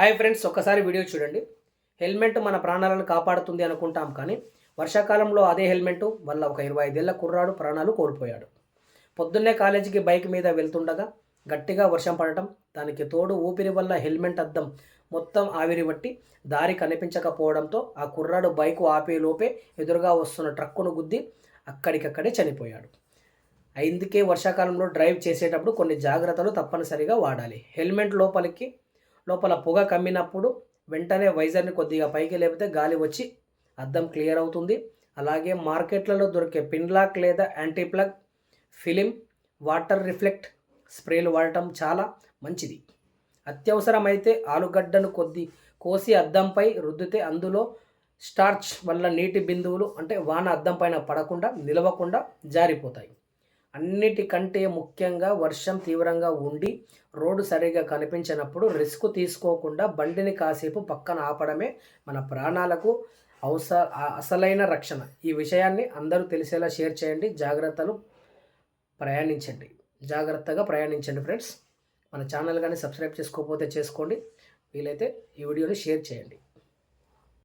Hi friends, ఒక్కసారి video చూడండి. Helmet మన ప్రాణాలను కాపాడుతుంది అనుకుంటాం, కానీ వర్షాకాలంలో అదే హెల్మెట్ వల్ల ఒక 25 ఏళ్ల కుర్రాడు ప్రాణాలు కోల్పోయాడు. పొద్దున్నే కాలేజీకి బైక్ మీద వెళ్తుండగా గట్టిగా వర్షం పడటం, దానికి తోడు ఊపిరి వల్ల హెల్మెట్ అద్దం మొత్తం ఆవిరి పట్టి దారి కనిపించకపోవడంతో ఆ కుర్రాడు బైకు ఆపే లోపే ఎదురుగా వస్తున్న ట్రక్కును గుద్ది అక్కడికక్కడే చనిపోయాడు. అందుకే వర్షాకాలంలో డ్రైవ్ చేసేటప్పుడు కొన్ని జాగ్రత్తలు తప్పనిసరిగా వాడాలి. హెల్మెట్ లోపల పొగ కమ్మినప్పుడు వెంటనే వైజర్ని కొద్దిగా పైకి లేపితే గాలి వచ్చి అద్దం క్లియర్ అవుతుంది. అలాగే మార్కెట్లలో దొరికే పిన్లాక్ లేదా anti plug film water reflect స్ప్రేలు వాడటం చాలా మంచిది. అత్యవసరమైతే ఆలుగడ్డను కోసి అద్దంపై రుద్దితే అందులో స్టార్చ్ వల్ల నీటి బిందువులు వాన అద్దం పైన పడకుండా నిలవకుండా జారిపోతాయి. అన్నిటికంటే ముఖ్యంగా వర్షం తీవ్రంగా ఉండి రోడ్డు సరిగా కనిపించినప్పుడు రిస్క్ తీసుకోకుండా బండిని కాసేపు పక్కన ఆపడమే మన ప్రాణాలకు అసలైన రక్షణ. ఈ విషయాన్ని అందరూ తెలిసేలా షేర్ చేయండి. జాగ్రత్తగా ప్రయాణించండి ఫ్రెండ్స్. మన ఛానల్ కానీ సబ్స్క్రైబ్ చేసుకోకపోతే చేసుకోండి. వీలైతే ఈ వీడియోని షేర్ చేయండి.